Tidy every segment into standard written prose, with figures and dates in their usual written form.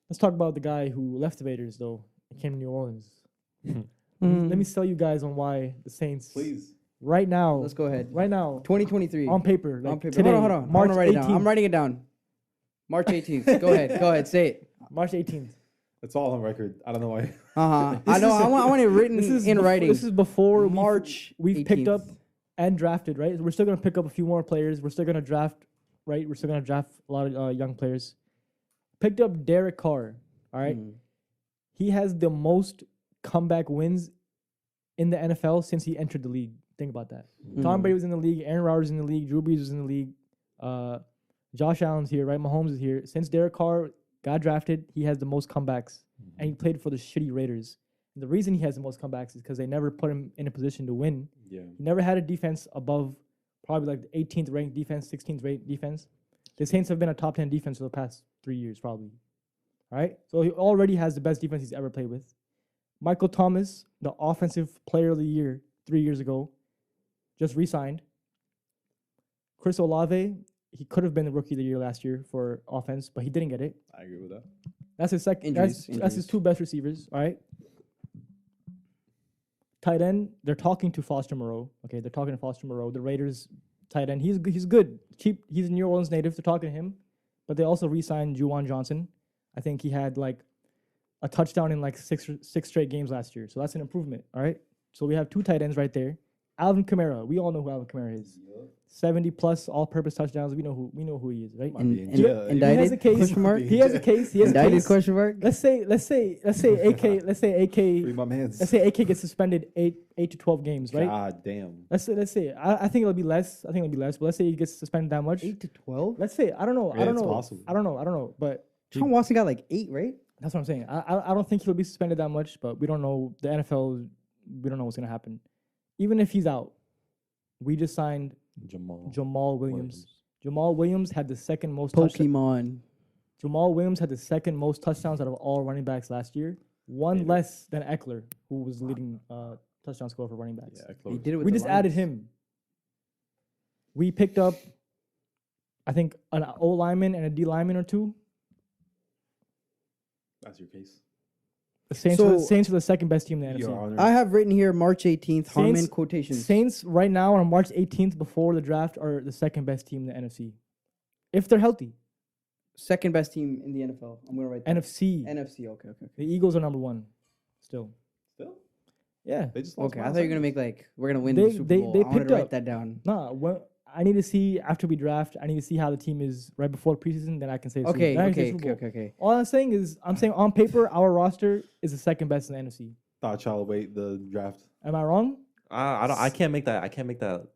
Let's talk about the guy who left the Raiders though. He came to New Orleans. Let me sell you guys on why the Saints. Please. Right now. Let's go ahead. Right now. 2023. On paper. Like On paper. Today, Hold on. March I'm writing it 18th. down. I'm writing it down. March 18th. Go ahead. Go ahead. Say it. March 18th. It's all on record. I don't know why. I know. I want it written in writing. This is before March. We've picked 18th. up and drafted, right? We're still gonna pick up a few more players. We're still gonna draft, right? We're still gonna draft a lot of young players. Picked up Derek Carr. All right. He has the most comeback wins in the NFL since he entered the league. Think about that. Tom Brady was in the league. Aaron Rodgers was in the league. Drew Brees was in the league. Josh Allen's here, right? Mahomes is here. Since Derek Carr got drafted, he has the most comebacks, and he played for the shitty Raiders. And the reason he has the most comebacks is because they never put him in a position to win. Yeah. He never had a defense above probably like the 18th ranked defense, 16th ranked defense. The Saints have been a top 10 defense for the past 3 years, probably. All right? So he already has the best defense he's ever played with. Michael Thomas, the offensive player of the year 3 years ago, just re-signed. Chris Olave, he could have been the rookie of the year last year for offense, but he didn't get it. I agree with that. That's his second. That's his two best receivers. All right. Tight end, they're talking to Foster Moreau. Okay, they're talking to Foster Moreau. The Raiders tight end, he's good, cheap. He's a New Orleans native. They're talking to him, but they also re-signed Juwan Johnson. I think he had like a touchdown in like six straight games last year, so that's an improvement. All right. So we have two tight ends right there. Alvin Kamara, we all know who Alvin Kamara is. 70 plus all-purpose touchdowns. We know who he is, right? Indicted? He has a case. Question mark? He has a case. He has a Indicted? case. Question mark? Let's say AK. Free my mans. Let's say AK gets suspended 8 to 12 games, right? God damn. Let's say. I think it'll be less. But let's say he gets suspended that much. 8 to 12? Let's say. I don't know. Yeah, I don't it's know. possible. I don't know. But Sean Watson got like 8, right? that's what I'm saying. I don't think he'll be suspended that much. But we don't know the NFL. We don't know what's gonna happen. Even if he's out, we just signed Jamal Williams. Jamal Williams had the second most Pokemon. Jamal Williams had the second most touchdowns out of all running backs last year. One less than Eckler, who was the leading touchdown scorer for running backs. Yeah, He did it with We the just added Lions. him. We picked up, I think, an O lineman and a D lineman or two. That's your case. The Saints, So- Saints are the second best team in the Your NFC. Honor. I have written here March 18th, Harmon Saints- quotations. Saints right now on March 18th before the draft are the second best team in the NFC. If they're healthy. Second best team in the NFL. I'm going to write that. NFC. NFC, okay. The Eagles are number one still. Still? Yeah. They just lost Okay, I Miles thought you were going to Sanders. make like, we're going to win They- the Super they- Bowl. they I wanted picked to write up- that down. Nah, I need to see after we draft. I need to see how the team is right before preseason. Then I can say. Okay, Then I can say okay, Super okay, Bowl. okay. All I'm saying is, on paper, our roster is the second best in the NFC. Thought y'all would wait the draft. Am I wrong? I can't make that.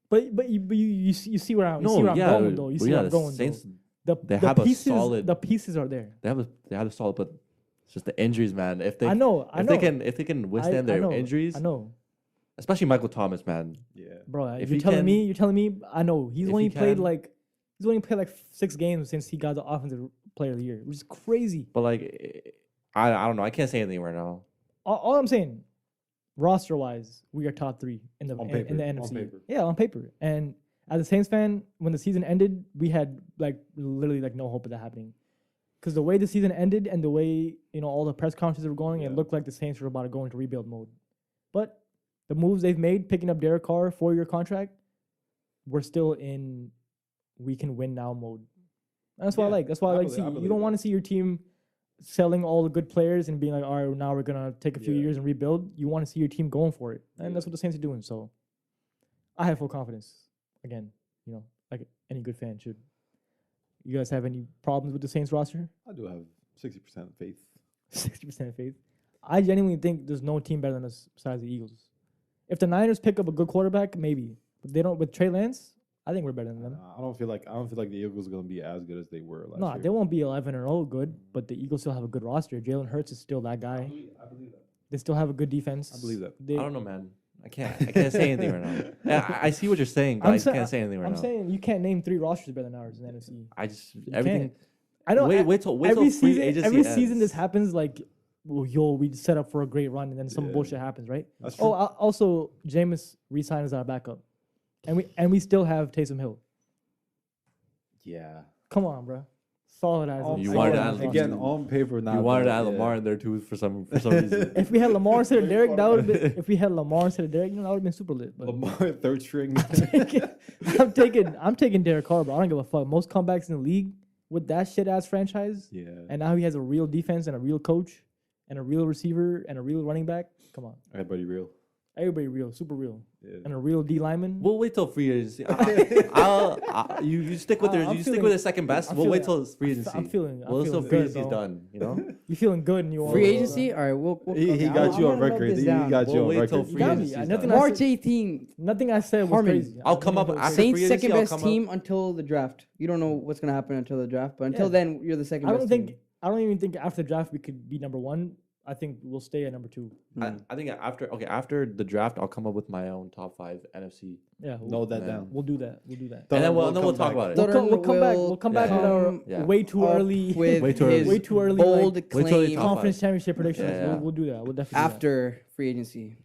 But you see where I'm No, going yeah, though. You but see yeah, where I'm the going Saints, though. they have a pieces, solid- The pieces are there. they have a solid, but it's just the injuries, man. If they I know. if they can withstand I their know, injuries, I know, especially Michael Thomas, man. Yeah. bro. If You're he telling can- me. You're telling me. I know. He's if only he played can- like 6 games since he got the offensive player of the year, which is crazy. But like, I don't know. I can't say anything right now. All I'm saying, roster wise, we are top 3 in the On in the paper, on NFC. paper. Yeah, on paper. And as a Saints fan, when the season ended, we had like literally like no hope of that happening, because the way the season ended and the way all the press conferences were going, it Yeah. looked like the Saints were about to go into rebuild mode. But the moves they've made, picking up Derek Carr, 4-year contract, we're still in we can win now mode. And that's what I Yeah, like. That's why I I like. believe- See, I you believe don't that. want to see your team selling all the good players and being like, all right, now we're gonna take a few Yeah. years and rebuild. You want to see your team going for it, and that's what the Saints are doing. So, I have full confidence. Again, like any good fan should. You guys have any problems with the Saints roster? I do have 60% faith. 60% faith. I genuinely think there's no team better than us besides the Eagles. If the Niners pick up a good quarterback, maybe. But they don't with Trey Lance. I think we're better than them. I don't feel like the Eagles are gonna be as good as they were last No, year. they won't be 11-0 good, but the Eagles still have a good roster. Jalen Hurts is still that guy. I believe that. They still have a good defense. I believe that. They, I don't know, man. I can't say anything right now. Yeah, I see what you're saying, but I can't say anything right I'm now. saying you can't name 3 rosters better than ours in the NFC. I just You everything. can't. I know. Wait till every free season, agency every season ends. this happens. Like, well, we set up for a great run, and then some Yeah. bullshit happens, right? That's Oh, true. also, Jameis re-signed as our backup, and we still have Taysom Hill. Yeah. Come on, bro. Solid as On You solid wanted ass to add roster. again on paper. Not You wanted to bad, add yeah. Lamar in there too for some reason. If we had Lamar instead of Derek, that would have been. If we had Lamar instead of Derek, that would have been super lit. But Lamar third string. I'm taking Derek Carr, bro. I don't give a fuck. Most comebacks in the league with that shit ass franchise, Yeah. and now he has a real defense and a real coach and a real receiver and a real running back. Come on, Everybody real. everybody real, super real, Yeah. and a real D lineman. We'll wait till free agency. You stick with I'm you stick feeling- with the second best. I'm We'll wait feeling- till free agency. I'm feeling Well, till good, free agency's bro. done. You know. You feeling good in New Orleans? Free agency. All right, we'll He okay, got I'm you on gonna note record. this He down. got you We'll on wait till record. free You got me. agency's Nothing done. I March said- 18. Nothing I said was Harmon. crazy. I'll come up after Saints free agency. second I'll best come up. team until the draft. You don't know what's gonna happen until the draft, but until Yeah. then, you're the second I best. don't think. team. I don't even think after the draft we could be number one. I think we'll stay at number two. I think after the draft, I'll come up with my own top 5 NFC. Yeah, Note that Yeah. down. we'll do that. We'll do that. And then we'll come talk back. about it. We'll come back. will We'll come back with Yeah. our Yeah. way too up early, with Way too his early. way too early, bold like, Wait till the claim top conference championship predictions. Yeah. We'll do that. We'll definitely do that. after free agency.